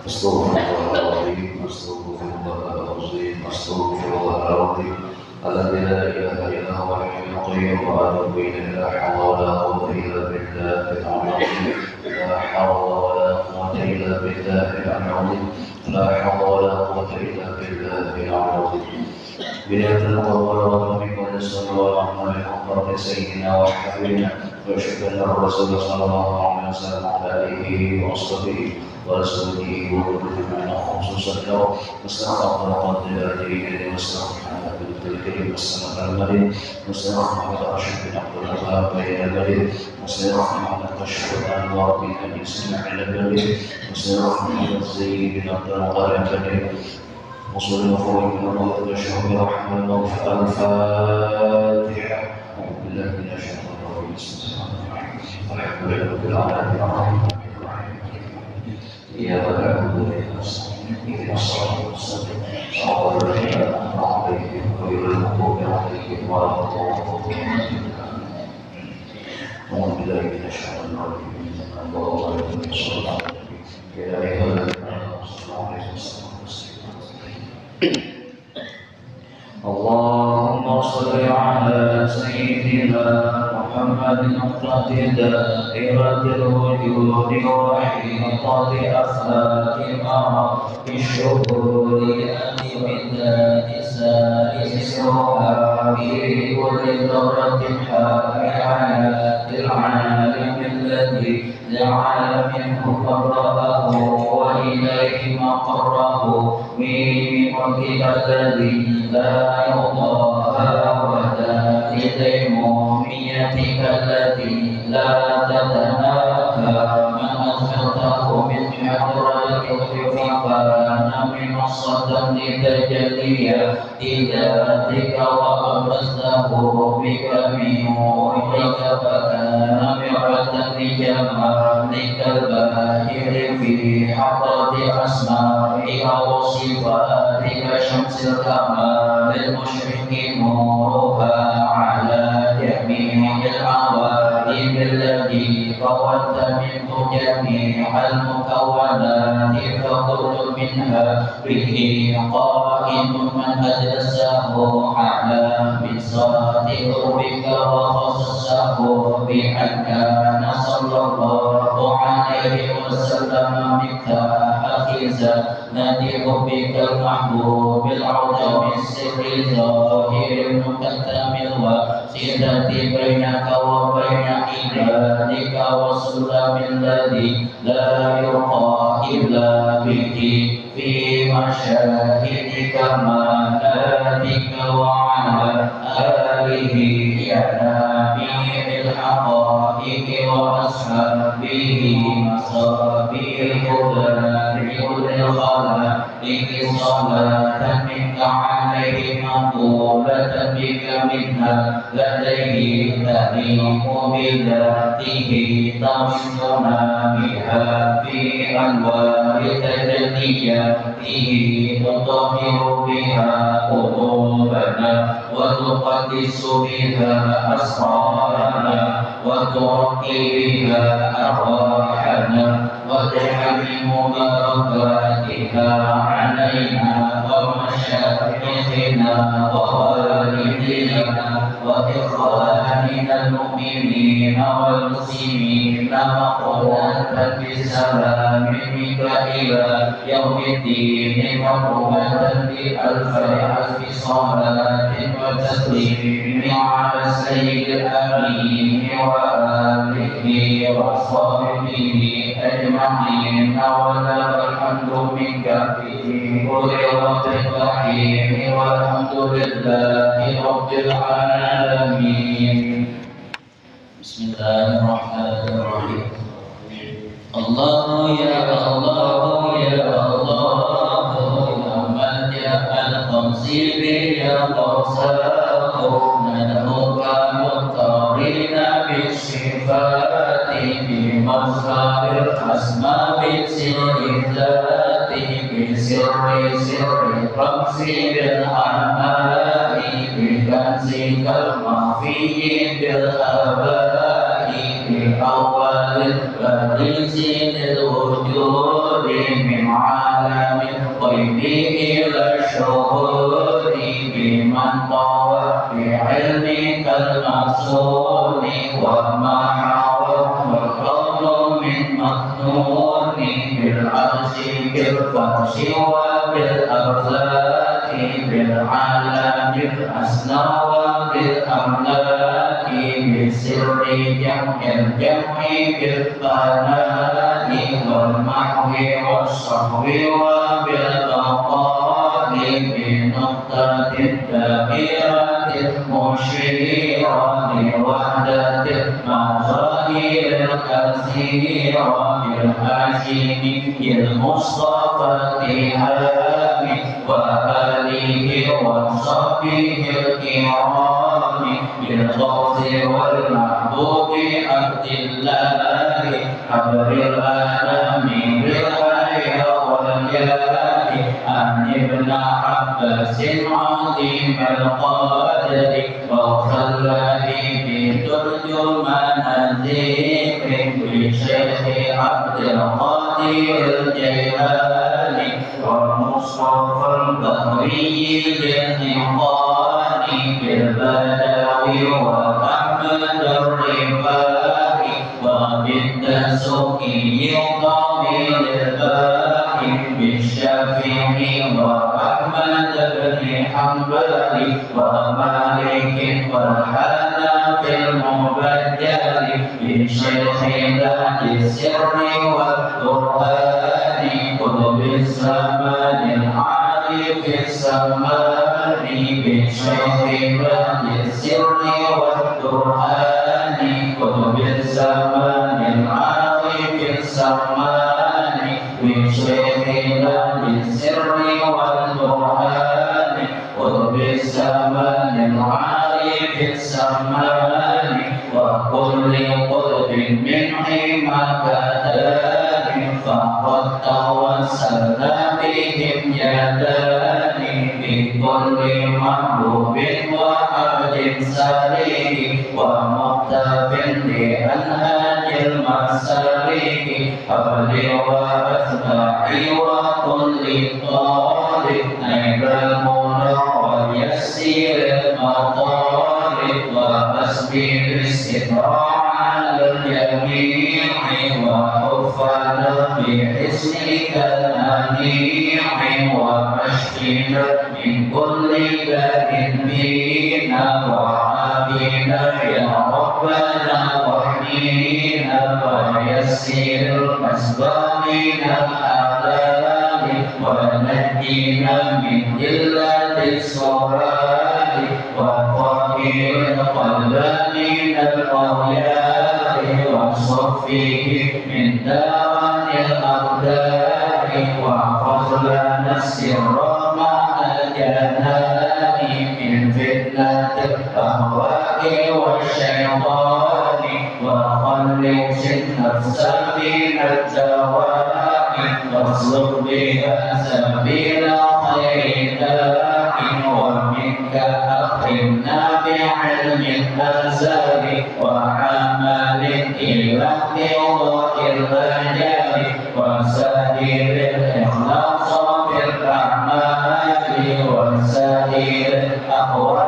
أستغفر الله العظيم أستغفر الله العظيم أستغفر الله العظيم الذي لا إله إلا هو الحي القيوم وأتوب إليه لا حول ولا قوة إلا بالله العظيم لا حول ولا قوة إلا بالله العظيم لا حول ولا قوة إلا بالله العظيم بداية القول والتوفيق والنصر والرحمة بحضرة سيدنا وحبيبنا وأشهد أن الرسول صلى الله عليه وسلم على آله وصحبه ورسوله وكل خصوصا له واستغفر قدر أدريه واستغفر محمد الكريم والسلام المريم واستغفر محمد أشرف بن عبد الله بين البلد واستغفر محمد أشرف الأنوار بن أبي سمع البلد واستغفر محمد زيد بن عبد الله البلد وصل المفروض من الله والشهر برحمة الله الفاتحة أعوذ بالله من الشيطان الرجيم بسم الله الرحمن الرحيم الحمد لله رب العالمين الرحمن الرحيم إياك نعبد وإياك نستعين اهدنا الصراط المستقيم صراط الذين أنعمت عليهم غير المغضوب عليهم ولا الضالين أعوذ بالله من الشيطان الرجيم الله عليه وسلم يا أيها الذين آمنوا صلوا عليه وسلم اللهم صل على سيدنا محمد مقتدى دائرة الوجود وحيطة أخلاق في الشهور أمداد سائر سوحابه كل ذرة حياة العالم الذي جعل منه قرأه وإليه مقره بملكك الذي لا يضاهى وذات ديموميتك التي لا تتناهى من أخذته من حضرتك فكان من الصدم لتجليات ذاتك وأبرزته بك من وجهك فكان معرة لجمالك الباهر في حضرة أسمائك وصفاتك شمس الكمال المشرق نورها على جميع العوالم التي طوت منه جميع المكونات فكل منها به قائم من أجلسه على بساط قربك وخصصه بأن كان صلى الله عليه وسلم مفتاح خزانة حبك المحبوب العظيم السر الظاهر المكتم الواسطة بينك وبين عبادك والسلم الذي لا يرقى إلا به في مشاهد كمالاتك وعلى آله ينابيع الحقائق وأصحابه مصابيح كل الخلائق صلاة منك عليه مقولة بك منها لديه تليق بذاته تمسنا بها في أنوار تجلياته تطهر بها قلوبنا وتقدس بها أسرارنا وترقي بها أرواحنا وتحمل بركاتها علينا ومشايخنا ووالدينا وإخواننا المؤمنين والمسلمين مقرونة بسلام منك إلى يوم الدين مقرونة بألف صلاة وتسليم على السيد الأمين وآله وصحبه أجمعين ولك الحمد منك في كل وقت رحيم والحمد لله رب العالمين. بسم الله الرحمن الرحيم. الله يا الله يا الله يا من يا القصير يا قصاق ندعوك مضطرين بالصفات بمظهر الأسماء بسر الذات بسر الرمز بالأعمال بكنزك المخفي بالآباء بأول بارز الوجود من عالم الغيب إلى الشهود بمن طوى بعلمك المصون وما حوته الكون من مكنون بالعرش بالفرش وبالأرزاق بالعالم الأسنى وبالأملاك بسر جمع الجمع بالفناء والمحو والصحو وبالبقاء بنقطة الدائرة المشيرة لوحدة المظاهر الكثيرة بالهاشمي المصطفى التهام وآله وصحبه الكرام بالغوث والمحبوب عبد الله حبر الأنام بالخير والجاه عن ابن عباس عظيم القدر وخلاه بترجمان الذكر بشيخ عبد القادر الجيلاني والمصطفى البدري بالنقان بالبدوي وأحمد الرفاعي وبالدسوقي طويل الباقي بالشافعي وأحمد بن حنبل ومالك والحنفي المبجل بشيخنا السر والقرآن قطب الزمان العارف السمان بشيخنا السر والقرآن قطب الزمان العارف السمان بشيخنا السر والقرآن قطب الزمان العارف السمان وكل قطب من حماك دان فقد توسلنا بهم يدان بكل محبوب وعبد سليم ومقتف لأنهاج المسالك قبل وأتباعي وكل طالب نيل المنى ويسير المطالب وأسبل الاستقرار على الجميع وحفنا بحسنك المنيع واشفنا من كل باب فينا وعافنا يا ربنا واحمينا ويسر الأسباب من الآلام ونجينا من قلة السؤال وطهر القلب من الأغيار وصفه من دار الأقدار واحفظ لنا السر مع الجنان من فتنة الأهواء والشيطان وخلص النفس من الدواء واصلح بها سبيل خير داء ومنك أكرمنا بعلم الأزال وعمل إلى قضاء الرجال وسائر الإخلاص في الأعمال وسائر الأقوال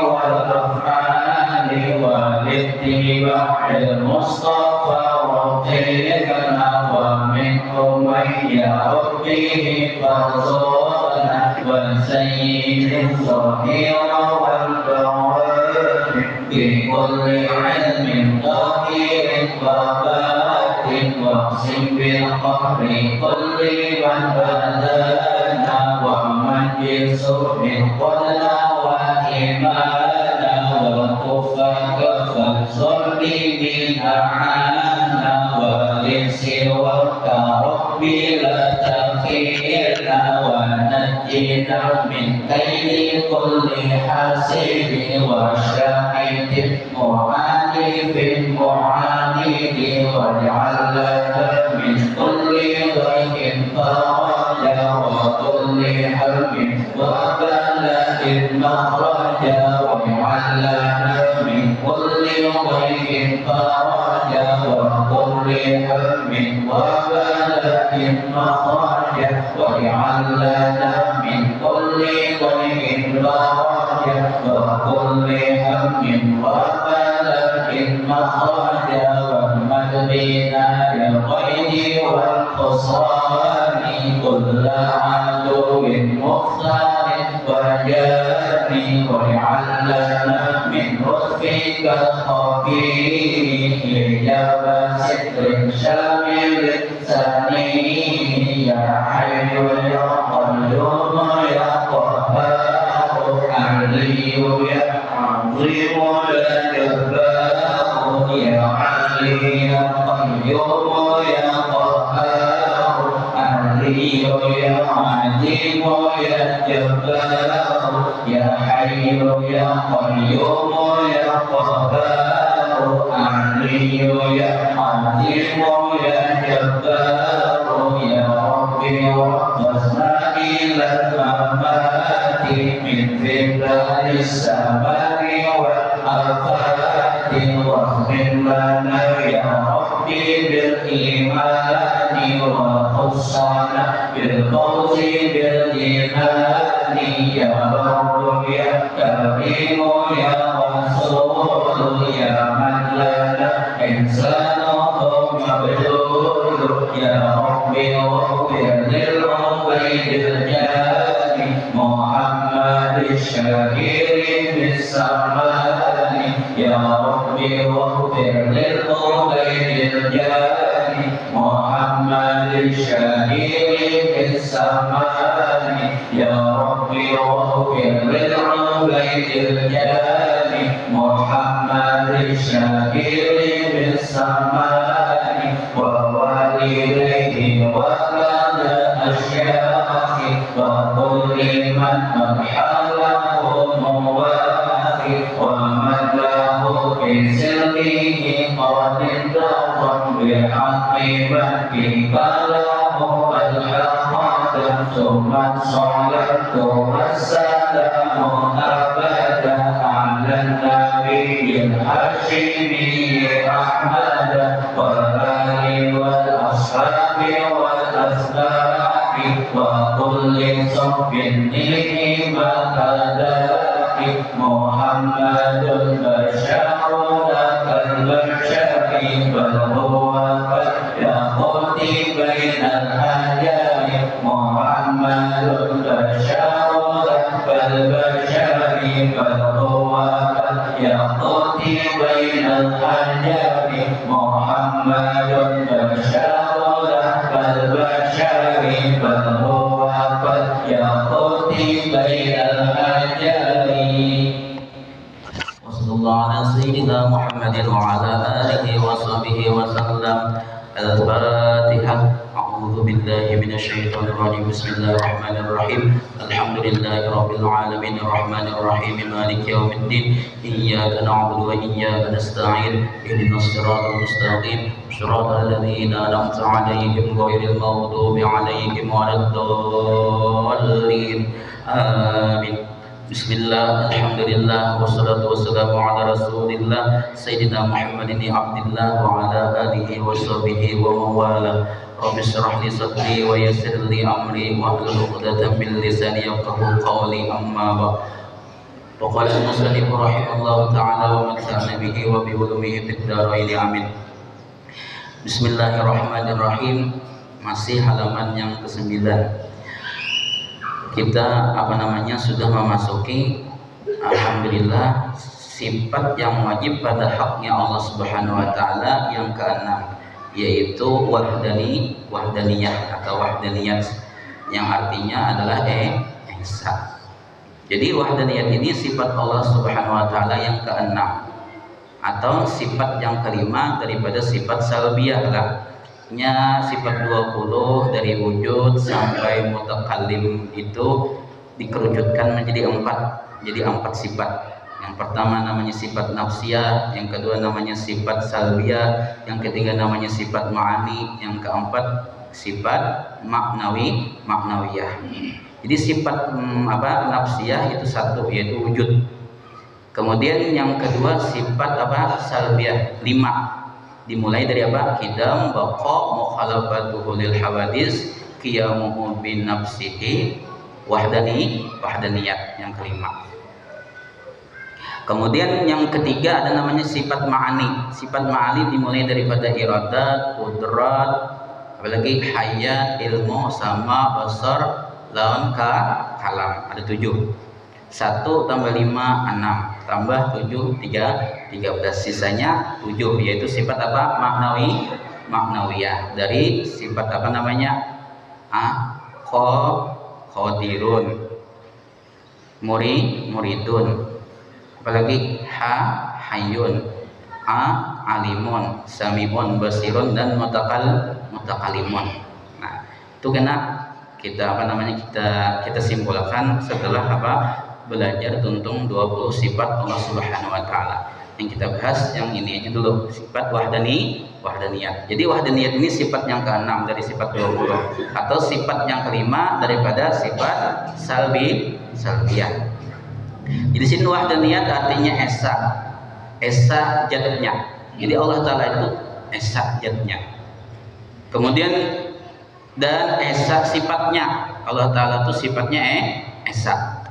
والأفعال والاتباع المصطفى وطيبنا ومنكم من يربيه فارزقنا وسيد الظهير والبواب بكل علم ظاهر وباطن واقسم بالقهر كل من بدانا ومن بسوء قلنا وإيمانا وكف كف الظلم من عانا ولسواك ربي لا تكلنا ونجنا من كيد كل حاسد وشاهد معاند معاند واجعل لنا من كل ضيق فرجا وكل حرب وبلاء مخرجا واجعل لنا من كل ضيق فرجا وكل حرب وبلاء مخرجا واجعل لنا من كل ضيق فرجا وكل هم وبلاء مخرجا واهمد بنا للقيد والخسران كل عدو مختار وجاني واجعل لنا من لطفك الخفي حجاب ستر شامل ثاني يا حي يا قيوم يا قهار علي يا عظيم يا جبار يا علي يا قيوم يا قهار علي يا عظيم يا جبار يا حي يا قيوم يا قهار علي يا عظيم يا جبار يا ربي وقفنا إلى الممات من فتن السماء والآفات واغفر لنا يا ربي بالإيمان وخصنا بالفوز بالإيمان يا رب يا كريم يا رسول يا من لنا إنسانه مبذول يا ربي واغفر للعبيد الجاني محمد الشهير بالسمان يا ربي واغفر للعبيد الجاني محمد الشهير بالسمان يا ربي واغفر للعبيد الجاني محمد الشهير بالسمان ووالديه وكان الشيخ وكل من أبحرهم موافي ومن له في سره قد انتظر بحق من في كلامه الحق ثم الصلاة والسلام أبدا على النبي الهاشمي أحمد والآل والأصحاب والأسباب وكل صف منهم كذاك محمد بشر لك البشر بل هو كالياقوت بين الحجر محمد بشر لك البشر بل هو كالياقوت بين الحجر محمد بشر لك البشر بل هو كالياقوت بين الحجر. وصلى الله على سيدنا محمد وعلى آله وصحبه وسلم. الفاتحة. أعوذ بالله من الشيطان الرجيم. بسم الله الرحمن الرحيم. الحمد لله رب العالمين الرحمن الرحيم مالك يوم الدين. إياك نعبد وإياك نستعين. اهدنا الصراط المستقيم صراط الذين أنعمت عليهم غير المغضوب عليهم ولا الضالين. آمين. Bismillah, alhamdulillah, wassalatu wassalamu ala rasulillah Sayyidina Muhammadin abdillah wa ala alihi wa sahbihi wa mawala. Rabbi syrah li sadri wa yassir li amri wa hlul 'uqdatam min lisani yafqahu qawli amma ba'd. Wa qala al-musannif rahimallahu ta'ala wa matta'na bihi wa bi ulumihi fid dharain amin. Bismillahirrahmanirrahim. Masih halaman yang ke-9. Kita sudah memasuki alhamdulillah sifat yang wajib pada haknya Allah Subhanahu wa taala yang ke-6, yaitu wahdaniyah atau wahdaniyat, yang artinya adalah esa. Jadi wahdaniyat ini sifat Allah Subhanahu wa taala yang ke-6 atau sifat yang ke-5 daripada sifat salbiyah lah. Sifat 20 dari wujud sampai mutakallim itu dikerucutkan menjadi 4. Jadi 4 sifat. Yang pertama namanya sifat nafsiyah, yang kedua namanya sifat salbiyah, yang ketiga namanya sifat ma'ani, yang keempat sifat maknawiyah. Jadi sifat nafsiyah itu 1, yaitu wujud. Kemudian yang kedua sifat salbiyah 5. Dimulai dari apa? Qidam, baqa, mukhalafatuhu lil hawadis, qiyamuhu bin nafsihi, wahdaniyat yang kelima. Kemudian yang ketiga ada namanya sifat ma'ani. Sifat ma'ani dimulai daripada iradat, qudrat, apalagi hayat, ilmu, sama, basar, lawan, kalam. Ada 7. 1 tambah 5 6 tambah 7 13. Sisanya 7, yaitu sifat apa? Maknawiyah dari sifat apa namanya? Qadirun, muridun, apalagi hayyun, alimun, samiun, basirun, dan mutakalimun. Nah, itu kena kita apa namanya kita simpulkan setelah apa belajar tentang 20 sifat Allah Subhanahu wa taala. Yang kita bahas yang ini aja dulu, sifat wahdaniyat. Jadi wahdaniyat ini sifat yang ke-6 dari sifat 20 atau sifat yang kelima daripada sifat salbiyah. Jadi sini wahdaniyat artinya esa jatnya. Jadi Allah taala itu esa jatnya. Kemudian dan esa sifatnya. Allah taala itu sifatnya esa.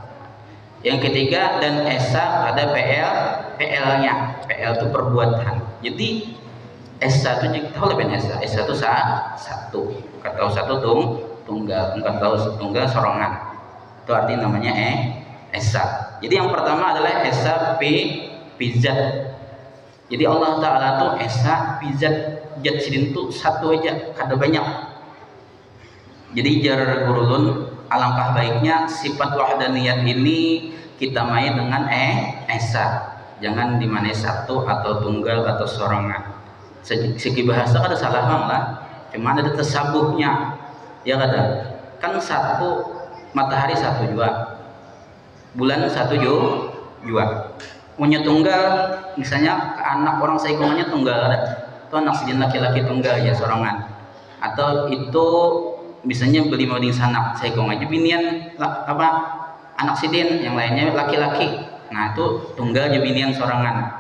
Yang ketiga dan esa ada PL-nya. PL itu perbuatan. Jadi esa itu tahu lebih esa. Esa itu satu. Kata satu tunggal, kata tunggal sorongan. Itu artinya namanya esa. Jadi yang pertama adalah esa pizat. Jadi Allah taala itu esa pizat. Zat sidin itu satu aja, kada banyak. Jadi jar gurulun, alangkah baiknya sifat wahdaniyat ini kita main dengan esa. Jangan dimana satu atau tunggal atau sorongan. Segi bahasa ada salah bang lah. Cuma ada tesabuhnya. Ya kada. Kan satu matahari satu jua, bulan satu jua. Punya tunggal, misalnya anak orang saikongannya tunggal ada. Itu anak sidin laki-laki tunggal ya sorongan. Atau itu misalnya beli mau di sanak saikong aja binian apa anak sidin, yang lainnya laki-laki. Nah itu tunggal aja binian sorangan,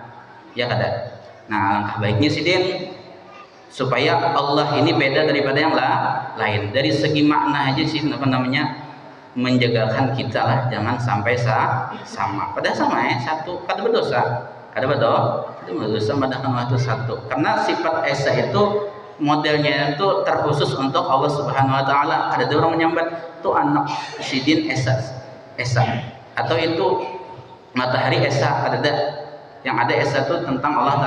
ya kada. Nah langkah baiknya sidin supaya Allah ini beda daripada yang lain dari segi makna aja sih apa namanya menjagakan kita lah, jangan sampai sama. Padahal sama satu kada berdosa, kada berdosa padahal itu satu. Karena sifat esa itu modelnya itu terkhusus untuk Allah Subhanahu wa taala. Ada orang menyambat itu anak sidin esa atau itu matahari esa, ada yang ada esa itu tentang Allah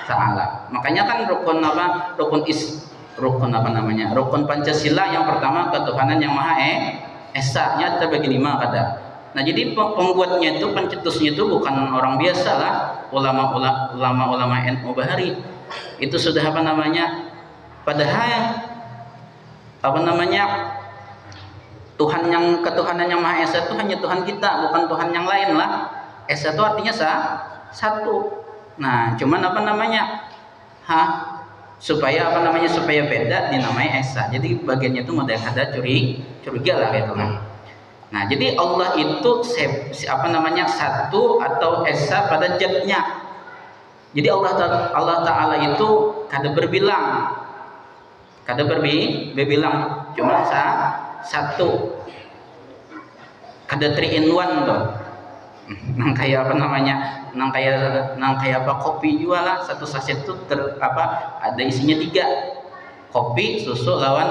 taala. Makanya kan rukun Pancasila yang pertama ketuhanan yang maha esa-nya terbagi 5 kada. Nah jadi pembuatnya itu, pencetusnya itu bukan orang biasa lah, ulama NU Bahari. Itu sudah apa namanya, padahal apa namanya Tuhan yang ketuhanan yang maha esa itu hanya Tuhan kita, bukan Tuhan yang lain lah. Esa itu artinya satu. Nah cuman apa namanya supaya beda dinamai esa. Jadi bagiannya itu model ada curiga lah gitu kan. Nah jadi Allah itu satu atau esa pada zatnya. Jadi Allah taala itu kada berbilang, cuma satu. Kada 3 in 1 tuh. Nang kayak apa namanya? Nang kayak kopi juga lah, satu saset itu ada isinya 3. Kopi, susu lawan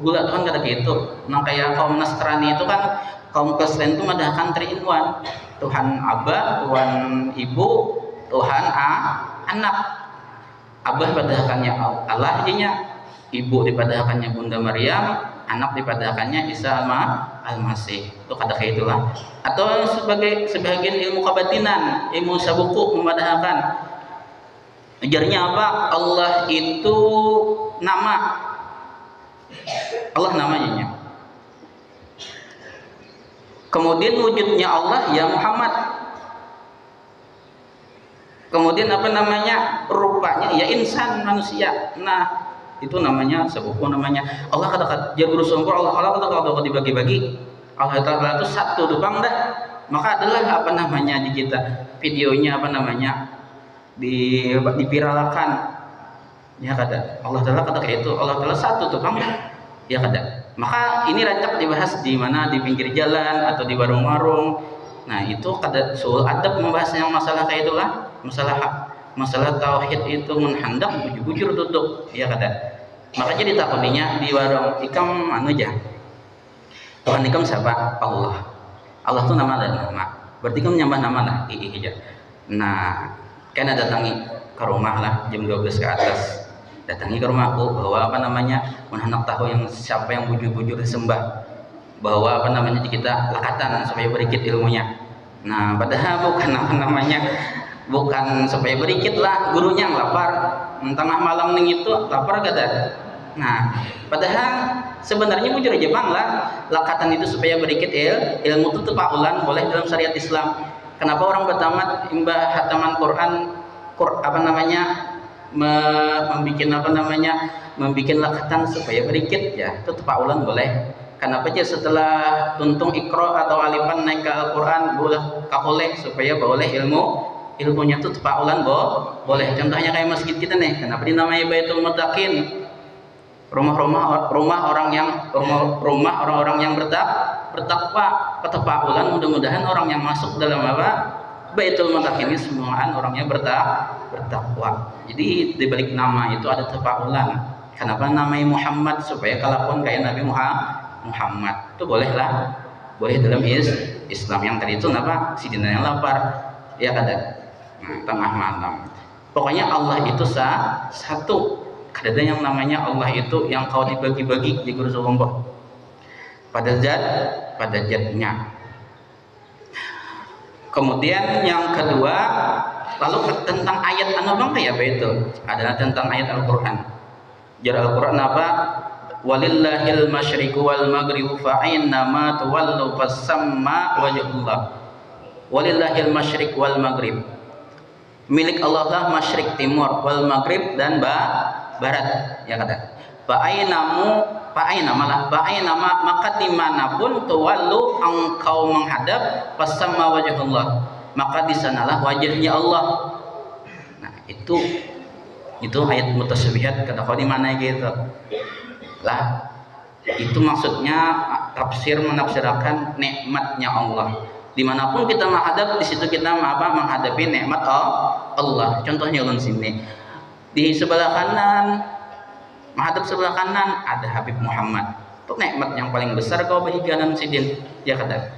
gula tuh kan kada gitu. Nang kayak kaum Nasrani itu kan, kaum Kristen itu madahkan 3 in 1. Tuhan Abah, Tuhan Ibu, Tuhan anak. Abah padahkannya Allah jadinya, ibu dipadahkannya Bunda Maryam, anak dipadahkannya Isa Al-Masih. Itu kada kayak itulah. Atau sebagian ilmu kabatinan, ilmu sabuku memadahkan. Ajarnya apa? Allah itu nama. Allah namanya. Kemudian wujudnya Allah ya Muhammad. Kemudian apa namanya? Rupanya ya insan, manusia. Nah, itu namanya sebuku namanya. Allah kata jabur sumber Allah kata dibagi-bagi. Allah Taala itu satu doang dah. Maka adalah apa namanya di kita videonya apa namanya dipiralakan, ya kada. Allah Taala kata kayak itu, Allah Taala satu tuh kamu, ya kada. Maka ini rancak dibahas di mana, di pinggir jalan atau di warung-warung. Nah itu kada soal adab membahas yang masalah kayak itulah, masalah tauhid itu menghendak bujur-bujur tutup, ya kada. Makanya ditakoninya di warung, ikam anu aja, Tuhan ikam siapa? Allah. Allah tuh nama dan nama, berarti kamu nyambah nama lah, aja. Nah kan datangi ke rumah lah jam 12 ke atas, datangi ke rumahku bahwa apa namanya, hendak tahu yang siapa yang bujur-bujur disembah, bahwa apa namanya kita lakatan supaya berikit ilmunya. Nah padahal bukan apa namanya, bukan supaya berikit lah, gurunya yang lapar tengah malam ning itu lapar kada. Nah padahal sebenarnya bujur aja bang lah, lakatan itu supaya berikit ilmu itu tepaulan boleh dalam syariat Islam. Kenapa orang bertamat imbah hataman Quran apa namanya membikin apa namanya, membikin lakatan supaya berikit, ya itu tepaulan boleh. Kenapa aja setelah tuntung ikro atau alifan naik ke Al-Quran boleh kakoleh supaya boleh ilmunya tuh tepaulan boleh. Contohnya kayak masjid kita nih, kenapa dinamai Baitul Muttaqin, rumah orang-orang yang bertakwa, ketepaulan mudah-mudahan orang yang masuk dalam apa Baitul Muttaqin ini semuaan orangnya bertakwa. Jadi di balik nama itu ada tepaulan. Kenapa namanya Muhammad, supaya kalaupun kayak Nabi Muhammad itu boleh lah, boleh dalam Islam. Yang tadi itu kenapa si dina yang lapar, ya kada. Nah, tengah malam pokoknya Allah itu satu, kada ada yang namanya Allah itu yang kau dibagi-bagi di guru Rasulullah pada zatnya. Kemudian yang kedua, lalu tentang ayat anu bang kayak apa itu adalah tentang ayat Al-Quran. Jar Al-Quran apa? Walillahil masyriqu wal maghribu fa aina ma tuwallu fasamma wajhullah. Walillahil masyriq wal maghrib, milik Allah lah masyrik timur, wal maghrib dan barat, ya kata. Fa aina maka dimanapun tuwallu engkau menghadap fasamma wajhullah, maka di sanalah wajahnya Allah. Nah itu ayat mutasyabihat, kata kau di mana gitu lah. Itu maksudnya tafsir menafsirkan nikmatnya Allah. Dimanapun kita menghadap, di situ kita menghadapi nikmat Allah. Contohnya ulun sini di sebelah kanan, menghadap sebelah kanan ada Habib Muhammad. Itu nikmat yang paling besar kau bahagianan sidin, ya kata.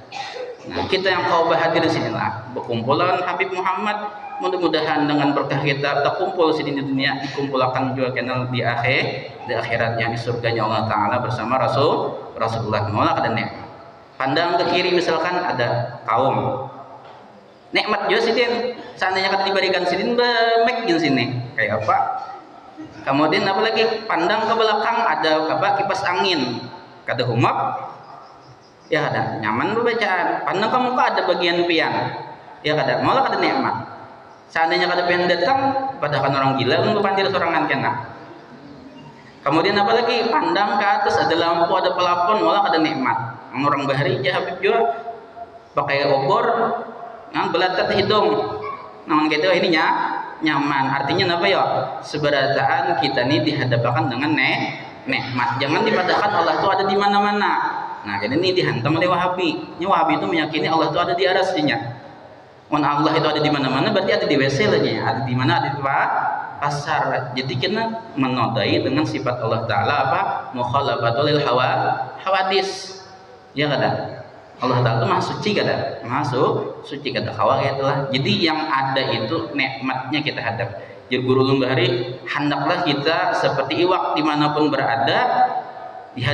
Nah kita yang kau bahagia di sini lah berkumpulan Habib Muhammad. Mudah-mudahan dengan berkah kita terkumpul di dunia, dikumpulkan juga kenal di akhiratnya, di surganya Allah Taala bersama Rasulullah. Malah ada nikmat. Pandang ke kiri misalkan ada kaum, nikmat juga sidin. Seandainya kata diberikan sidin bemek di sini kayak apa. Kemudian apalagi pandang ke belakang ada apa, kipas angin, kada humap, ya ada nyaman berbacaan. Pandang ke muka ada bagian pian, ya kada malah kada nikmat. Seandainya kada pian datang, padahal orang gila untuk pandir sorangan kena. Kemudian apalagi pandang ke atas ada lampu, ada pelapon, malah kada nikmat. Orang bahari aja Habib juga pakai obor, belatat hidung, namun gitu ini nyaman. Artinya apa ya? Seberataan kita ini dihadapkan dengan nikmat. Jangan dipatahkan Allah itu ada di mana-mana. Nah jadi ini dihantam oleh Wahabi. Ini Wahabi itu meyakini Allah itu ada di arasnya. Allah itu ada di mana-mana, berarti ada di WC aja, ada di mana, ada di pasar. Jadi kita menodai dengan sifat Allah Taala apa? Mukhalafatul hawadis. Ya kada. Allah Taala itu maha suci kada, maha suci kada kawa itulah. Jadi yang ada itu nikmatnya kita hadap. Jadi guru lumbari hendaklah kita seperti iwak dimanapun berada, di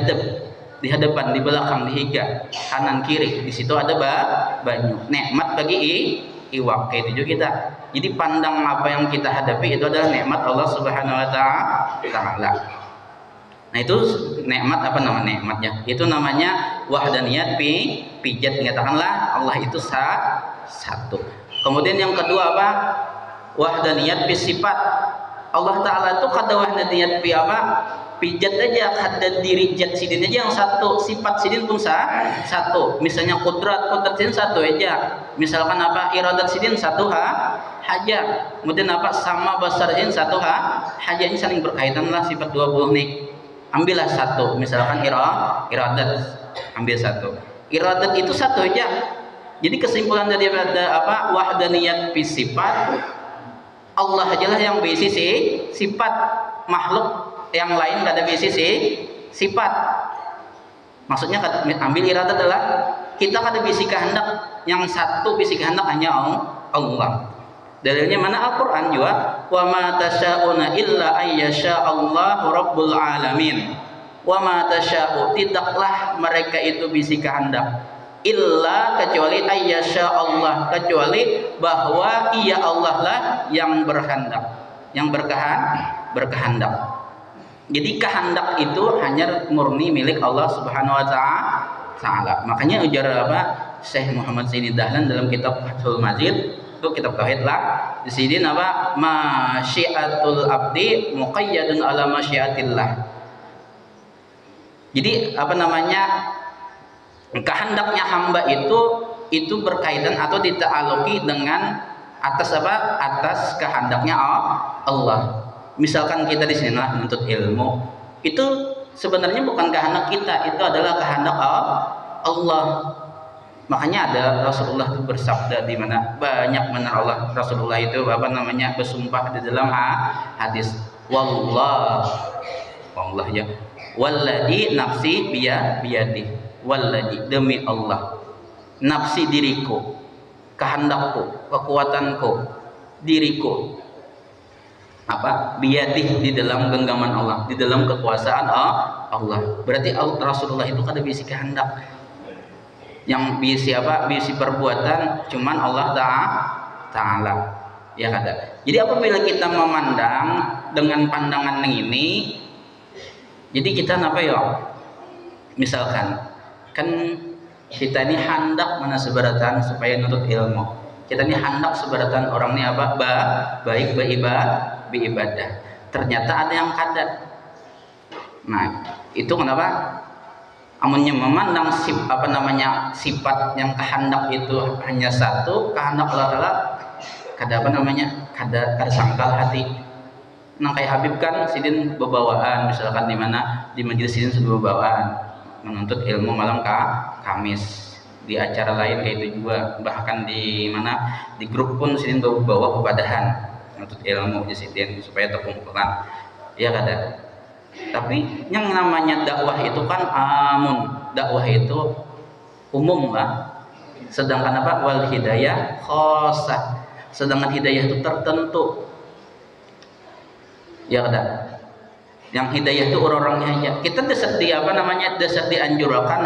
hadapan, di belakang, di higa, kanan kiri, di situ ada banyu. Nikmat bagi iwak kayak itu juga kita. Jadi pandang apa yang kita hadapi itu adalah nikmat Allah Subhanahu wa taala. Nah itu nikmat apa nama nikmatnya? Itu namanya wahdaniyat pijat, mengatakanlah Allah itu satu. Kemudian yang kedua apa? Wahdaniyat sifat. Allah Taala itu kada wahdaniyat apa? Pijat aja, kada diri jat sidin aja yang satu, sifat sidin pun satu. Misalnya kodrat sidin satu aja. Misalkan apa? Iradat sidin satu haja. Kemudian apa? Sama basarin satu haja, ini saling berkaitan lah sifat 20 nih. Ambillah satu, misalkan iradat, ambil satu. Iradat itu satu aja. Jadi kesimpulan daripada apa? Wahdaniyat fi sifat, Allah ajalah yang berisi sifat, makhluk yang lain kada berisi sifat. Maksudnya ambil iradat adalah kita kada berisi kehendak, yang satu berisi kehendak hanya Allah. Dalilnya mana? Al-Quran juga, wa ma tasyauna illa ayyasha Allahu rabbul alamin. Wa ma tasya'u, tidaklah mereka itu bisi kehendak, illa kecuali ayyasha Allah, kecuali bahwa ia Allah lah yang berkehendak, yang berkehendak. Jadi kehendak itu hanya murni milik Allah Subhanahu wa taala. Makanya ujar apa Syekh Muhammad Zaini Dahlan dalam kitab Fathul Majid, itu kitab tauhid lah, di sini apa? Masyiatul abdi muqayyadun ala masyiatillah. Jadi apa namanya, kehendaknya hamba itu berkaitan atau dita'aluki dengan atas apa? Atas kehendaknya Allah. Misalkan kita di sini lah menuntut ilmu, itu sebenarnya bukan kehendak kita, itu adalah kehendak Allah. Makanya ada Rasulullah itu bersabda, di mana banyak benar Allah Rasulullah itu apa namanya bersumpah di dalam hadis, wallah ya, walladzi nafsi biyadi, walladzi, demi Allah, nafsi diriku, kehendakku, kekuatanku, diriku apa? Biyadi, di dalam genggaman Allah, di dalam kekuasaan Allah. Berarti Rasulullah itu kada bisi kehendak. Yang bisi apa? Bisi perbuatan cuman Allah Ta'ala, ya kada. Jadi apabila kita memandang dengan pandangan ini, jadi kita apa ya? Misalkan kan kita ini hendak mana seberatan supaya nuntut ilmu. Kita ini hendak seberatan orang ini apa? Baik beribadah. Ternyata ada yang kada. Nah, itu kenapa? Amunnya memandang sifat yang kehendak itu hanya satu, kehendak Allah Ta'ala, kada apa namanya, kada sangkal hati. Nang kayak Habib kan sidin bebawaan, misalkan di mana di majelis sidin sudah bebawaan menuntut ilmu malam Kamis, di acara lain kayak itu juga, bahkan di mana di grup pun sidin bawa kepadahan menuntut ilmu di sidin supaya terkumpulan, ya kada. Tapi yang namanya dakwah itu kan dakwah itu umum lah. Sedangkan apa? Wal hidayah khosah. Sedangkan hidayah itu tertentu. Ya kada. Yang hidayah itu orang-orangnya aja. Kita dasar dianjurkan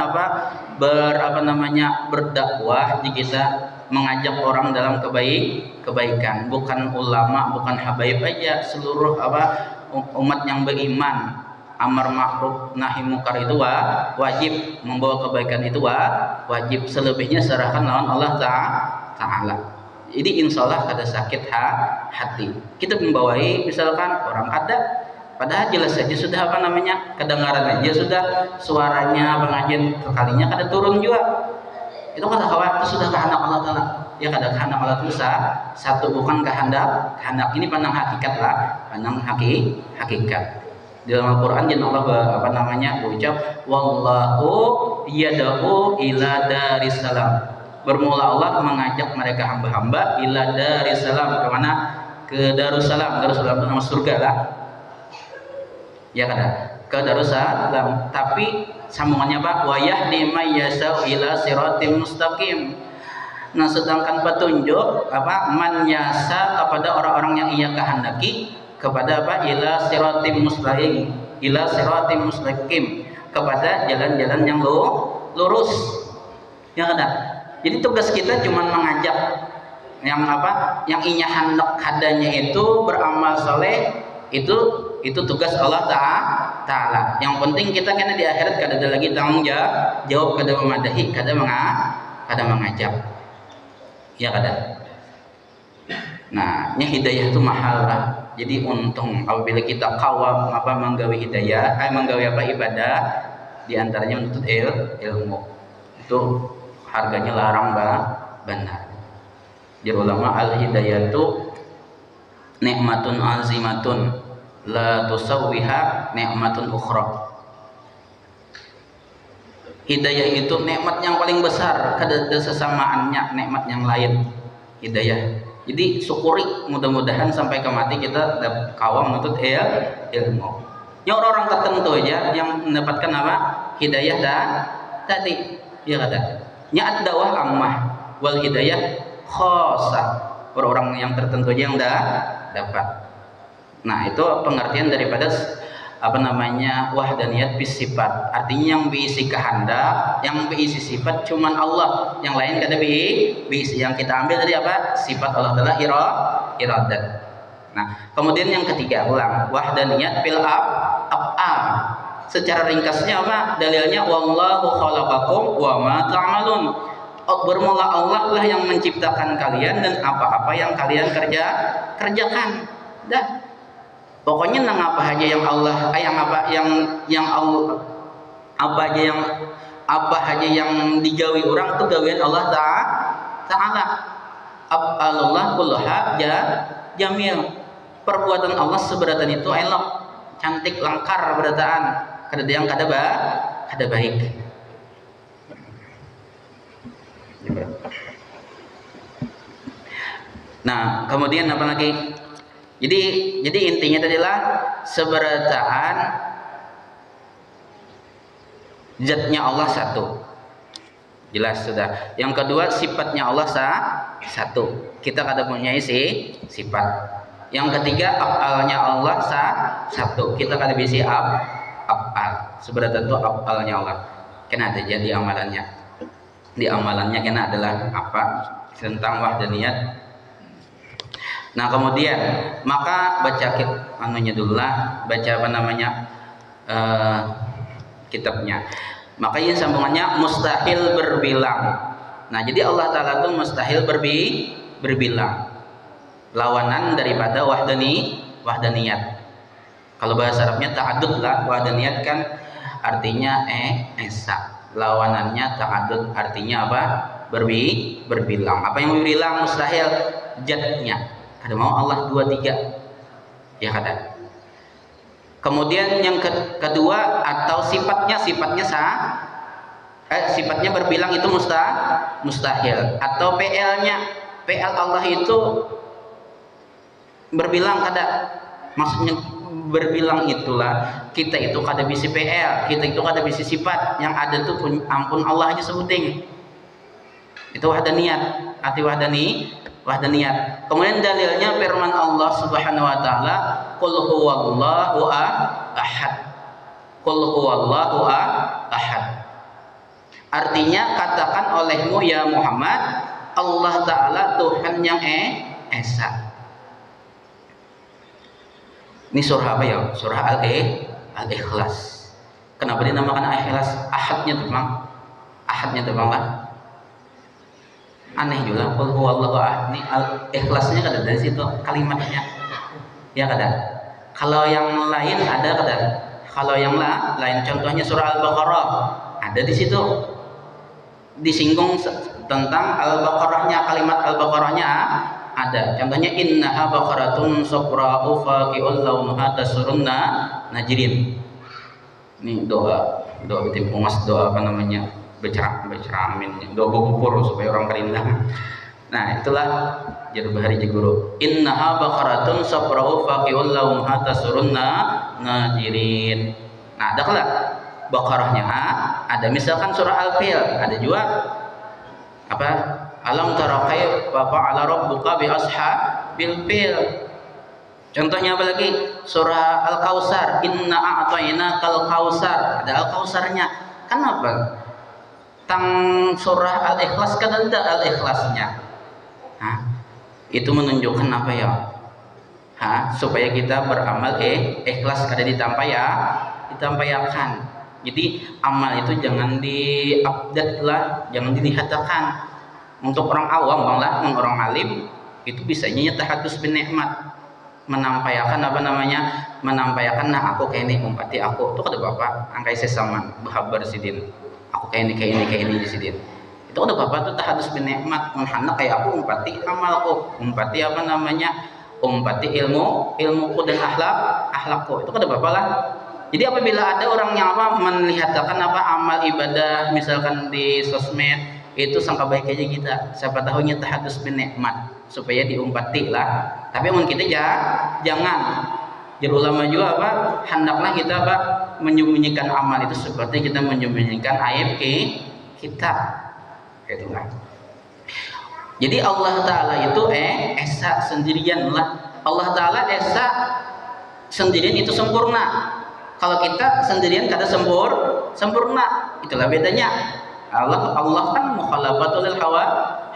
berdakwah, kita mengajak orang dalam kebaikan, bukan ulama, bukan habaib aja, seluruh umat yang beriman. Amar ma'ruf nahi munkar itu wajib, membawa kebaikan itu wajib, selebihnya serahkan lawan Allah Ta'ala. Jadi insyaallah kada sakit hati kita membawai misalkan orang kada, padahal jelas saja sudah kedengaran aja sudah suaranya pengajian sekalinya kada turun juga, itu kada khawatir, sudah kehendak Allah Ta'ala. Ya kada, kehendak Allah itu satu, bukan kehendak ini pandang hakikat lah, pandang hakikat. Di dalam Al-Quran Allah berucap, wallahu yad'u ila darissalam. Bermula Allah mengajak mereka hamba-hamba ila darissalam, kemana? Ke Darussalam. Darussalam itu nama surga lah, ya kada, ke Darussalam. Tapi sambungannya apa? Wa yahdi may yasha'u ila siratim mustaqim. Nah, sedangkan petunjuk man yasa, kepada orang-orang yang ia kehendaki, kepada ila siratim mustaqim, kepada jalan-jalan yang lurus, yang ada. Jadi tugas kita cuma mengajak yang inya hendak hadanya itu beramal soleh, itu tugas Allah Ta'ala. Yang penting kita kena di akhirat kada ada lagi tanggung jawab, kada memadahi, kada mengajak, ya kada. Nah, hidayah itu mahal lah. Jadi untung apabila kita kawam menggawi hidayah, menggawi ibadah, diantaranya menuntut ilmu, itu harganya larang benar. Jadi ulama al hidayah itu nikmatun azimatun la tusawwiha nikmatun ukhra. Hidayah itu nikmat yang paling besar, kada ada sesamaannya nikmat yang lain. Hidayah. Jadi syukuri, mudah-mudahan sampai ke mati kita kawam menuntut ilmu. Yang orang tertentu aja yang mendapatkan apa? Hidayah tadi. Ya kata. Nya dakwah ammah wal hidayah khossah. Orang-orang yang tertentu aja yang dapat. Nah, itu pengertian daripada wahdaniyat bis sifat. Artinya yang berisi kehendak, yang berisi sifat cuman Allah, yang lain kada berisi. Yang kita ambil dari apa? Sifat Allah Taala iradat. Nah, kemudian yang ketiga ulang, wahdaniyat fil af'al. Secara ringkasnya apa? Dalilnya wallahu khalaqakum wa ma ta'malun. Bermula Allah lah yang menciptakan kalian dan apa-apa yang kalian kerjakan. Dah. Pokoknya nang apa aja yang Allah apa aja yang digawi orang itu gawian Allah Ta'ala. Af'alullah kulluha jamil. Perbuatan Allah seberatan itu elok, cantik, langkar berataan. Kada yang kada baik. Nah, kemudian apa lagi? Jadi intinya adalah seberataan zatnya Allah satu. Jelas sudah. Yang kedua sifatnya Allah satu. Kita kada punya sifat. Yang ketiga af'alnya Allah satu. Kita kada bisa af'al. Seberatan itu af'alnya Allah. Kena ada jadi amalannya. Di amalannya kena adalah apa? Tentang wahdaniyat. Nah, kemudian maka baca kitabnya. Maka ini sambungannya mustahil berbilang. Nah, jadi Allah Ta'ala itu mustahil berbilang. Lawanan daripada wahdaniyat. Kalau bahasa Arabnya ta'adud lah, wahdaniyat kan artinya esa. Lawanannya ta'adud artinya apa? Berbilang. Apa yang berbilang? Mustahil jatnya. Kada mau Allah 2, 3. Ya kada. Kemudian yang kedua atau sifatnya sifatnya berbilang itu mustahil. Atau PL Allah itu berbilang kada. Maksudnya berbilang itulah kita itu kada bisa PL, kita itu kada bisa sifat. Yang ada tuh ampun Allah aja sebuting. Itu wahdaniyat, arti wahdaniyat. Kemudian dalilnya firman Allah Subhanahu wa taala, qul huwallahu ahad. Qul huwallahu ahad. Artinya katakan olehmu ya Muhammad, Allah Taala Tuhan yang esa. Ini surah apa ya? Surah Al-Ikhlas. Kenapa dinamakan Al-Ikhlas? Ahadnya tuh bang lah. Aneh juga. Qul huwallahu ahad. Ini Al-Ikhlasnya kada dari situ kalimatnya. Ya kada. Kalau yang lain ada kada. Kalau yang lain contohnya surah Al-Baqarah ada di situ. Disinggung tentang Al-Baqarahnya, kalimat Al-Baqarahnya ada. Contohnya innaha baqaratun safra'u faqi'un launuha tasurunna najrin. Ini doa bitimpungas, doa apa namanya? Beceramin, doa bubur supaya orang kerindah. Nah, itulah jar bahari guru. Innaha baqaratun safra'u faqi'un launuha tasurunna najrin. Nah, ada kelak Baqarahnya ada misalkan surah Al-Fil, ada juga apa? Alam tara kaifa fa'ala rabbuka bi ashabil fil. Contohnya apa lagi? Surah Al-Kautsar, inna a'tainakal kautsar. Ada Al-Kautsarnya. Kenapa? Tang surah Al-Ikhlas kan ada Al-Ikhlasnya. Itu menunjukkan apa ya? Supaya kita beramal ikhlas kada ditampayakan. Jadi amal itu jangan diupdate lah, jangan dilihatkan. Untuk orang awam bang lah, orang alim itu bisanya tahadus bin nikmat, menampaikan apa namanya, menampaikan nah aku kayak ini umpati aku tuh kada bapak angkai sesama berhabar sidin, aku kayak ini di sidin. Itu kada bapak tuh tahadus bin nikmat, menhanak kayak aku umpati amalku, umpati apa namanya umpati ilmuku dan akhlakku. Itu kada apa-apa lah. Jadi apabila ada orang yang melihatkan amal ibadah misalkan di sosmed itu sangka baik aja kita, siapa tahunya tahadus bin nikmat supaya diumpati lah. Tapi mun kita jangan. Jadi ulama juga hendaklah kita menyembunyikan amal itu seperti kita menyembunyikan aib kita. Itulah. Jadi Allah Ta'ala itu esa sendirian lah. Allah Ta'ala esa sendirian itu sempurna. Kalau kita sendirian kada sempurna. Itulah bedanya. Allah kan mukhalafatul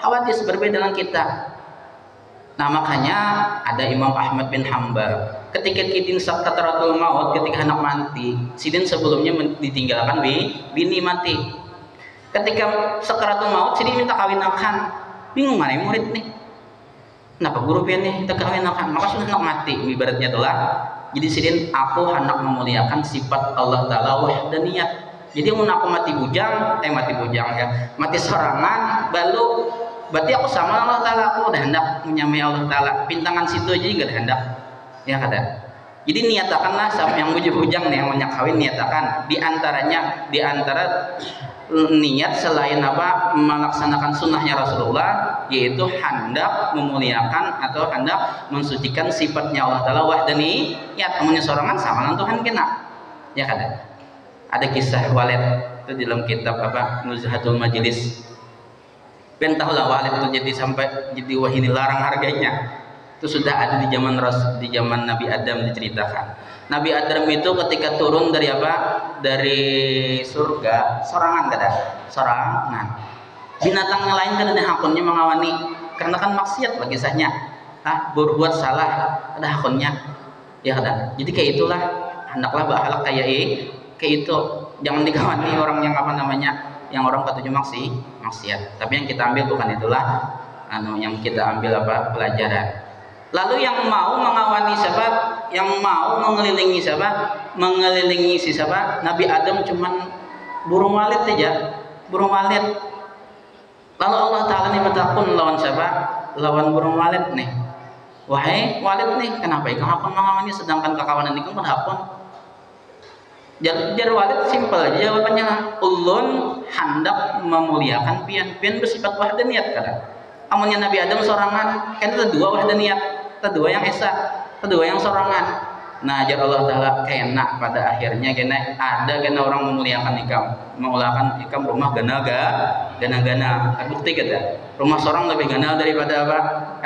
hawadis, berbeda dengan kita. Nah makanya ada Imam Ahmad bin Hanbal ketika kidin sakaratul maut, ketika anak mati, sidin sebelumnya ditinggalkan bini mati. Ketika sakaratul maut, sidin minta kawinakan. Bingung mana murid nih, kenapa guru pian nih minta kawinakan? Maka sudah anak mati, ibaratnya itulah. Jadi sidin aku hendak memuliakan sifat Allah Ta'ala wahdaniyat. Jadi mun aku mati bujang mati sorangan balu berarti aku sama Allah Ta'ala, aku udah hendak menyamai Allah Ta'ala. Pintangan situ aja nggak hendak, ya kata. Jadi niatakanlah sama yang bujang nih, yang banyak kawin, niatakan di antara niat selain melaksanakan sunnahnya Rasulullah, yaitu hendak memuliakan atau hendak mensucikan sifatnya Allah Ta'ala wahdaniyat. Amunnya sorangan sama dengan Tuhan kena, ya kata. Ada kisah Walid itu dalam kitab Nuzhatul Majlis. Ben tahu lah Walid itu jadi wahini larang harganya. Itu sudah ada di zaman Nabi Adam diceritakan. Nabi Adam itu ketika turun dari surga sorangan sorangan. Binatang yang lain kan ada hakunnya mengawani karena kan maksiat lah kisahnya. Berbuat salah ada hakunnya. Ya kan. Jadi kayak itulah hendaklah bahalak kayak itu. Jangan dikawani orang yang yang orang katuju maksiat. Tapi yang kita ambil bukan itulah yang kita ambil pelajaran. Lalu yang mau mengawani siapa, yang mau mengelilingi si siapa, Nabi Adam cuman burung walet aja, burung walet. Lalu Allah Ta'ala nih bertakun lawan siapa, lawan burung walet nih. Wahai walet nih, kenapa ikan hakun mengawani sedangkan kekawanan ikan kan hakun? Jar walet simpel aja jawabannya. Ulun hendak memuliakan pian bersifat wahdaniyat kada. Amunnya Nabi Adam sorangan, kan ada dua wahdaniyat, ada dua yang esa, ada dua yang sorangan. Nah, jar Allah Ta'ala kena pada akhirnya ada orang memuliakan ikam rumah gana. Bukti kada? Rumah seorang lebih gana daripada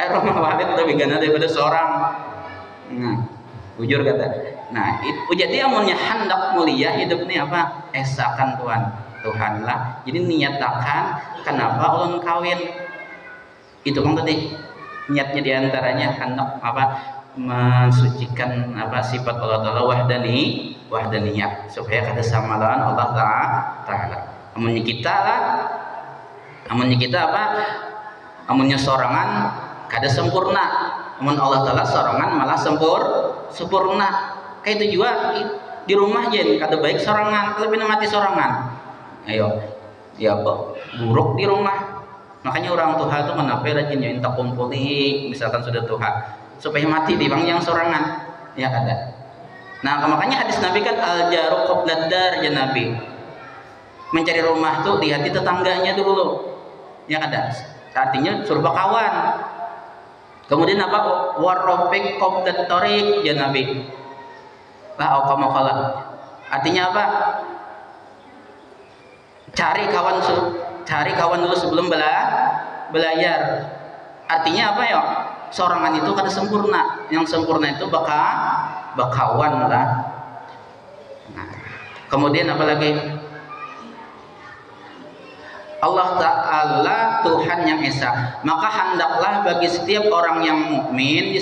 rumah walet lebih gana daripada seorang. Nah, jujur kata. Nah, itu jadi amunnya hendak mulia hidup ini esakan Tuhan lah. Jadi niatakan kenapa ulun kawin. Itu kan tadi niatnya diantaranya hendak mensucikan sifat Allah Ta'ala wahdaniyat supaya kada sama lawan Allah Ta'ala. Amunnya kita amunnya sorangan kada sempurna. Amun Allah Ta'ala sorangan malah sempurna. Kayak itu juga di rumah jen kada baik sorangan, lebih mati sorangan. Ayo, ya buruk di rumah. Makanya orang tua itu kenapa rajin minta kumpuli, misalkan sudah tua, supaya mati di bang yang sorangan, ya ada. Nah makanya hadis Nabi kan al-jaru qoblad dar ya Nabi. Mencari rumah tuh di hati tetangganya dulu, ya ada. Artinya suruh kawan. Kemudian warrofik qoblad torik ya Nabi. Lah artinya cari kawan dulu sebelum belajar. Artinya sorangan itu kada sempurna. Yang sempurna itu bakawan lah. Nah, kemudian apalagi Allah Ta'ala Tuhan yang esa. Maka hendaklah bagi setiap orang yang mukmin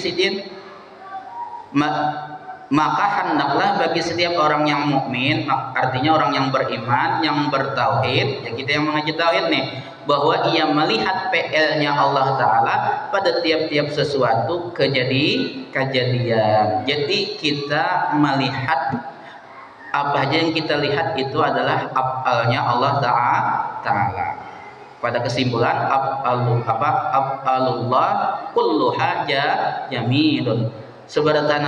maka hendaklah bagi setiap orang yang mukmin, artinya orang yang beriman, yang bertauhid, ya kita yang mengaji tauhid nih, bahwa ia melihat PL-nya Allah Ta'ala pada tiap-tiap sesuatu kejadian. Jadi kita melihat apa aja yang kita lihat itu adalah afalnya Allah Ta'ala. Pada kesimpulan af'alullah kulluha jamilun. Seberatan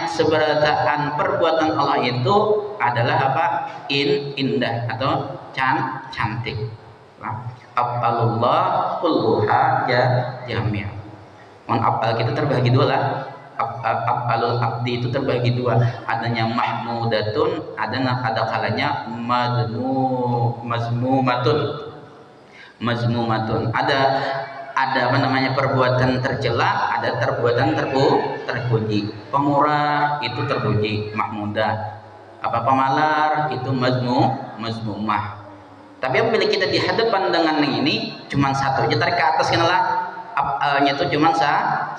seberatan perbuatan Allah itu adalah indah atau cantik. Af'alullah kulluha jamil. Af'al kita terbagi dua lah. Af'alul abdi itu terbagi dua, adanya mahmudatun, ada kalanya mazmumatun. Ada perbuatan tercela, ada perbuatan terpuji. Pemurah itu terpuji, mahmudah. Pemalar itu mazmumah. Tapi apabila kita dihadapan dengan ini cuma satu aja, tarik ke atas kenalah. Af'alnya itu cuma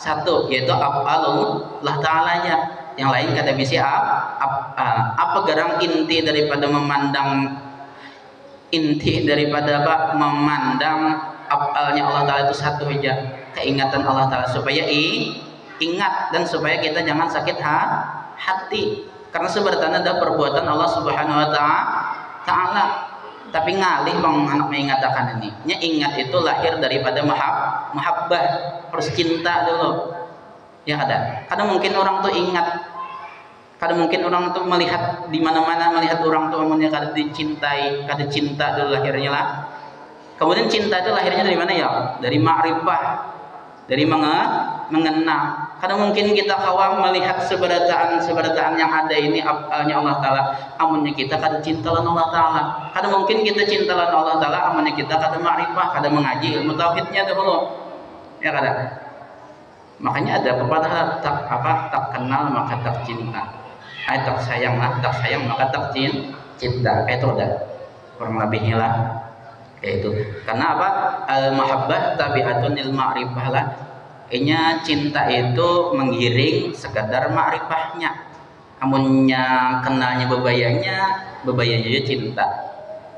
satu, yaitu af'alullah ta'alanya. Yang lain kata bisa apa garang inti daripada memandang af'alnya Allah Ta'ala itu satu aja, keingatan Allah Ta'ala, supaya ingat dan supaya kita jangan sakit hati, karena sebenarnya ada perbuatan Allah Subhanahu wa Ta'ala. Tapi ngalih bang anak mengatakan ini, ingat itu lahir daripada mahabbah, harus cinta dulu. Ya kadang mungkin orang tuh ingat, kadang mungkin orang tuh melihat di mana-mana, melihat orang tuh umumnya kada dicintai, kada cinta dulu lahirnya lah. Kemudian cinta itu lahirnya dari mana ya? Dari ma'rifah, dari mengenal. Kadang mungkin kita kawam melihat seberataan yang ada ini af'alnya Allah Ta'ala, amunnya kita kada cintalan Allah Ta'ala. Kadang mungkin kita cintalan Allah Ta'ala, amunnya kita kada ma'rifah, kada mengaji ilmu tauhidnya dahulu. Ya kada. Makanya ada pepatah tak kenal maka tak cinta. Tak sayang maka tak cinta. Kayak itu ada kurang lebihnya lah. Kayak itu. Karena al-mahabbah tabi'atun lil ma'rifah lah. Cinta itu menggiring sekadar ma'rifahnya. Amunnya kenalnya bebayanya juga cinta.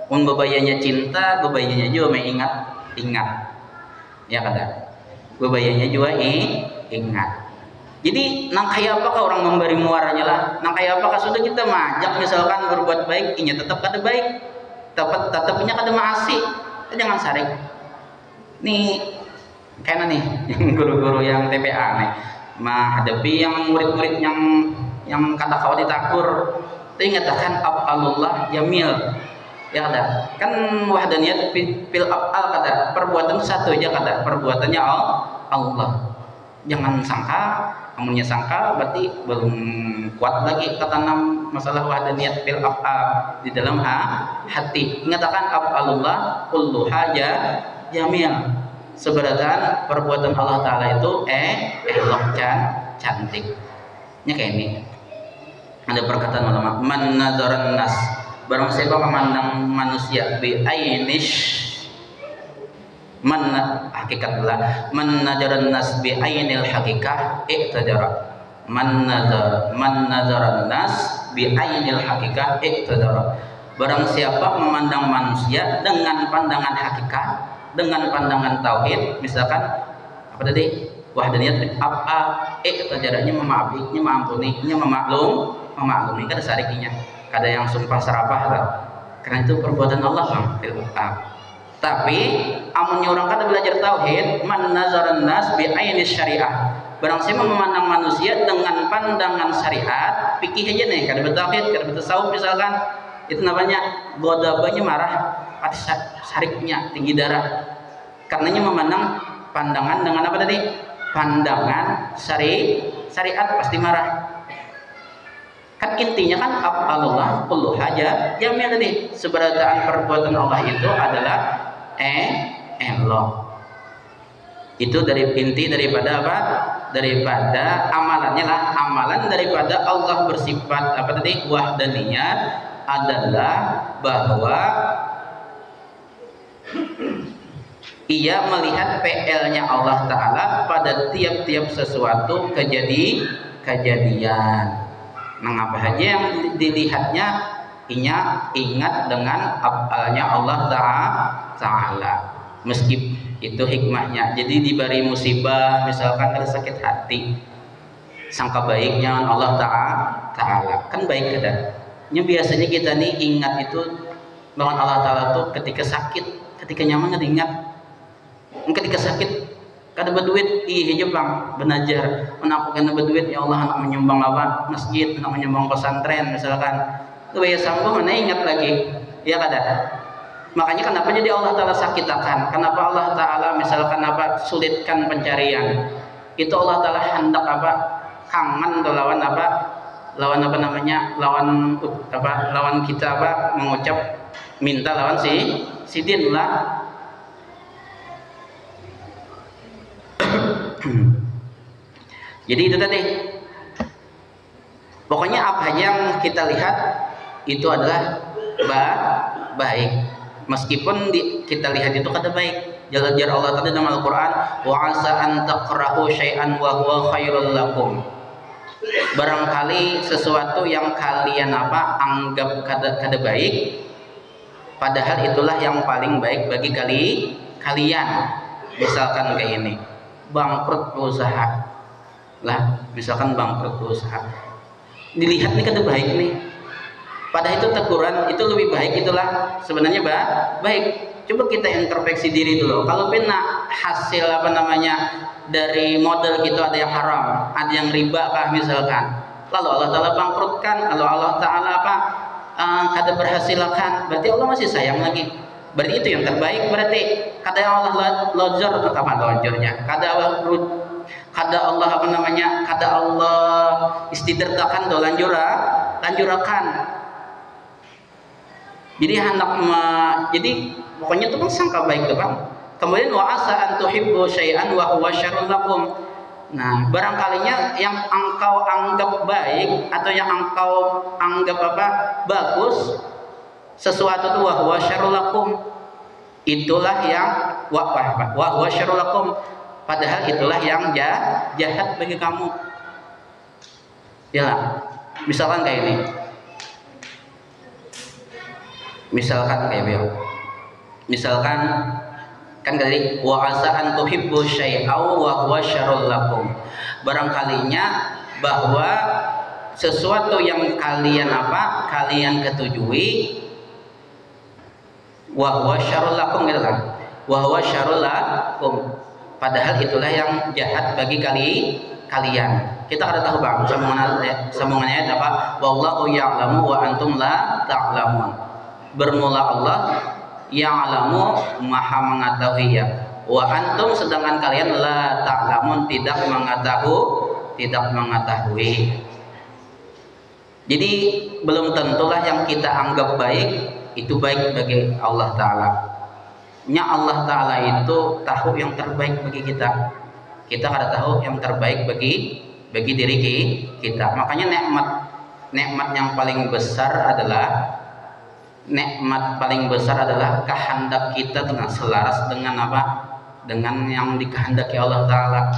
Bebayanya cinta, bebayanya juga ingat. Ya kada. Bebayanya juga ingat. Jadi nang kayak apakah orang memberi muaranya lah? Nang kayak apakah sudah kita majak misalkan berbuat baik, inya tetap kada baik. Tetapnya kada maasi. Jangan sarik. Nih kayaknya nih yang guru-guru yang TPA nih menghadapi yang murid-murid yang kata kau ditakur itu ingatakan af'alullah jamil. Ya ada kan wahdaniyat fil af'al kata perbuatan satu aja kata perbuatannya Allah. Jangan sangka, amunnya sangka berarti belum kuat lagi ketanam masalah wahdaniyat fil af'al di dalam hati. Ingatakan af'alullah kulluha jamil. Seberatan perbuatan Allah Ta'ala itu elok cantik. Kayak ini ada perkataan ulama, man nazaran nas, barang siapa memandang manusia bi ainish hakikat lah, man nazaran nas bi ainil hakikah iqtadara. Man nazaran nas bi ainil hakikah iqtadara. Barang siapa memandang manusia dengan pandangan hakikat, dengan pandangan tauhid, misalkan tadi wahdaniyat tajaranya memaafnya mengampuninya memaklumi kada sarikinya, kada yang sumpah serapah lah. Karena itu perbuatan Allah bang. Tapi amunnya orang kada belajar tauhid, man nazaran nas bi aini syariah, barang siapa memandang manusia dengan pandangan syariat, pikir aja nih kada bertauhid, kada bertasawuf misalkan, itu namanya godabanya marah, pati sariknya tinggi darah, karenanya memandang pandangan dengan apa tadi? Pandangan syariat pasti marah. Kan intinya kan af'alullah kulluha jamil tadi. Seberataan perbuatan Allah itu adalah elok. Itu dari inti daripada apa? Daripada amalannya lah. Amalan daripada Allah bersifat apa tadi? Wahdaniyah adalah bahwa ia melihat PL-nya Allah Ta'ala pada tiap-tiap sesuatu kejadian. Mengapa aja yang dilihatnya ingat dengan af'alnya Allah Ta'ala. Meski itu hikmahnya. Jadi diberi musibah, misalkan ada sakit hati, sangka baiknya Allah Ta'ala. Kan baik kada. Biasanya kita nih ingat itu Bahkan Allah Ta'ala tuh ketika sakit, ketika nyaman ingat. Ketika sakit, kada berduit, hijau bang, benajar. Menampung kada berduit, ya Allah anak menyumbang apa? Masjid, anak menyumbang pesantren misalkan. Itu ya sambung, mana ingat lagi, ya kada. Makanya kenapa jadi Allah Ta'ala sakitakan? Kenapa Allah Ta'ala misalkan apa? Sulitkan pencarian? Itu Allah Ta'ala hendak apa? Kangen atau lawan apa? Lawan apa namanya? Lawan apa? Lawan kita apa? Mengucap minta lawan si din lah. Jadi itu tadi. Pokoknya apa yang kita lihat itu adalah baik. Meskipun kita lihat itu kata baik. Jar Allah tadi dalam Al-Qur'an, wa asa an taqrahu syai'an wa huwa khairul lakum. Barangkali sesuatu yang kalian apa? Anggap kada baik, padahal itulah yang paling baik bagi kalian. Misalkan kayak ini, bangkrut usaha lah, misalkan bangkrut usaha, dilihat nih kada baik nih, padahal itu teguran itu lebih baik, itulah sebenarnya baik. Coba kita introspeksi diri dulu, kalau pernah hasil apa namanya dari modal gitu ada yang haram, ada yang riba kah misalkan, lalu Allah Ta'ala bangkrutkan, lalu Allah Ta'ala apa kada berhasilkan, berarti Allah masih sayang lagi. Berarti itu yang terbaik. Berarti kata Allah lojor atau apa lojornya, kata Allah apa namanya, kata Allah istidrakan do lanjurakan. Jadi jadi pokoknya itu kan sangka baik tuh bang. Kemudian wa asa an tuhibbu syai'an wa huwa syarrun lakum. Nah, barangkalinya yang engkau anggap baik atau yang engkau anggap apa bagus, sesuatu itu wa huwa syarrul lakum, itulah yang wa huwa syarrul lakum, padahal itulah yang jahat bagi kamu. Ya, misalkan kayak ini, misalkan kayak beliau, misalkan kan tadi wa asa an tuhibbu syai'a wa huwa syarrul lakum, barangkalinya bahwa sesuatu yang kalian ketujui wa huwa syarrul lakum gitu kan, wa huwa syarrul lakum, padahal itulah yang jahat bagi kalian. Kita kada tahu bang sambungannya apa, wallahu ya'lamu wa antum la ta'lamun. Bermula Allah ya'lamu, maha mengetahui, ya, wa antum sedangkan kalian la ta'lamun tidak mengetahui. Jadi belum tentulah yang kita anggap baik itu baik bagi Allah Ta'ala. Allah Ta'ala itu tahu yang terbaik bagi kita. Kita kada tahu yang terbaik bagi diri kita. Makanya nikmat yang paling besar adalah kehendak kita dengan selaras dengan apa? Dengan yang dikehendaki Allah Ta'ala.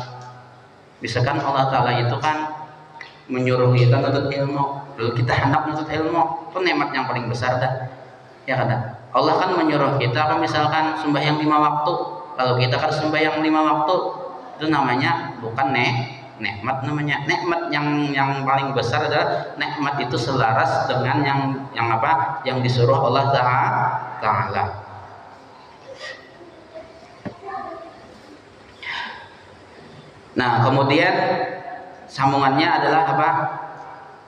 Misalkan Allah Ta'ala itu kan menyuruh kita menuntut ilmu, lalu kita hendak menuntut ilmu, itu nikmat yang paling besar dah. Ya kan? Allah kan menyuruh kita kan misalkan sembahyang 5 waktu, lalu kita kan sembahyang 5 waktu, itu namanya bukan nikmat, namanya nikmat yang paling besar adalah nikmat itu selaras dengan yang apa? Yang disuruh Allah Ta'ala. Nah, kemudian sambungannya adalah apa?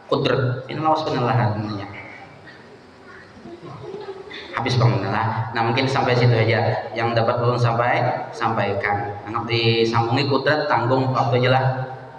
Qudrat. Ini lawas penelahan namanya. Habis pengenalan. Nah, mungkin sampai situ aja yang dapat ulun sampaikan. Anak disambungi qudrat, tanggung waktunya lah.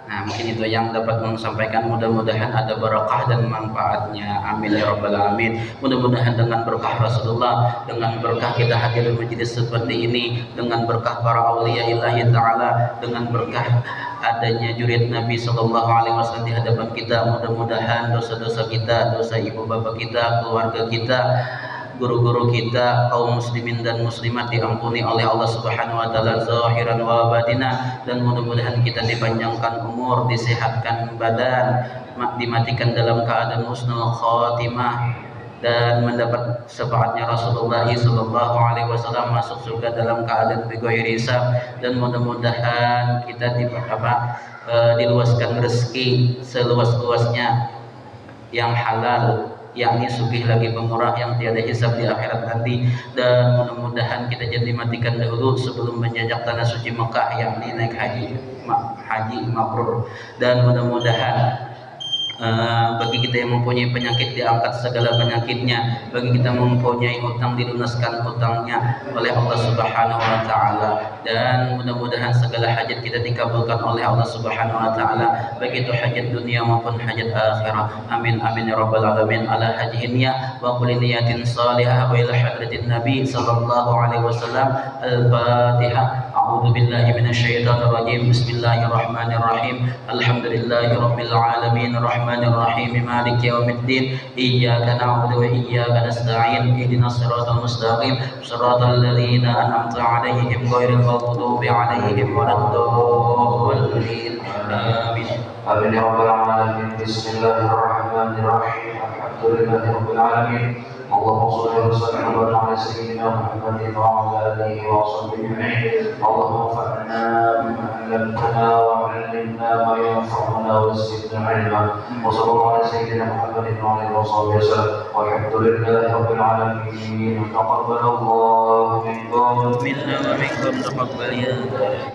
Nah, mungkin itu yang dapat ulun sampaikan. Mudah-mudahan ada barakah dan manfaatnya. Amin ya rabbal alamin. Mudah-mudahan dengan berkah Rasulullah, dengan berkah kita hadir di majelis seperti ini, dengan berkah para auliya ilahi ta'ala, dengan berkah adanya jurid Nabi sallallahu alaihi wasallam di hadapan kita, mudah-mudahan dosa-dosa kita, dosa ibu bapak kita, keluarga kita, guru-guru kita, kaum muslimin dan muslimat diampuni oleh Allah Subhanahu wa taala zahiran wa batinan, dan mudah-mudahan kita dipanjangkan umur, disehatkan badan, dimatikan dalam keadaan husnul khatimah, dan mendapat syafaatnya Rasulullah sallallahu alaihi wasallam, masuk surga dalam keadaan bighairi hisab, dan mudah-mudahan kita diluaskan rezeki seluas-luasnya yang halal yakni sugih lagi pemurah yang tiada hisab di akhirat nanti. Dan mudah-mudahan kita jadi matikan dahulu sebelum menjajak tanah suci Mekah, yakni naik haji mabrur. Dan mudah-mudahan bagi kita yang mempunyai penyakit diangkat segala penyakitnya, bagi kita mempunyai hutang dilunaskan hutangnya oleh Allah Subhanahu wa taala, dan mudah-mudahan segala hajat kita dikabulkan oleh Allah Subhanahu wa taala, baik itu hajat dunia maupun hajat akhirat. Amin amin ya rabbal alamin. Ala hajihinnya wa kulli niyatin salihah wa ila hadratin nabi sallallahu alaihi wasallam. Al-Fatihah. A'udzu billahi minasyaitonir rajim. Bismillahirrahmanirrahim. Alhamdulillahi rabbil alamin. Rahmanirrahim. Maliki yaumiddin. Iyyaka na'budu wa iyyaka nasta'in. Ihdinas siratal mustaqim. Shiratal ladzina an'amta 'alaihim ghairil maghdubi 'alaihim waladdallin. Amin. Amin ya rabbal alamin. Bismillahirrahmanirrahim. Alhamdulillahi rabbil alamin. اللهم صل وسلم وبارك على سيدنا محمد وعلى اله وصحبه اجمعين. اللهم انفعنا بما علمتنا وعلمنا ما ينفعنا وزدنا علما. وصلى الله على سيدنا محمد وعلى اله وصحبه وسلم. والحمد لله رب العالمين. تقبل الله منكم منا ومنكم تقبل يا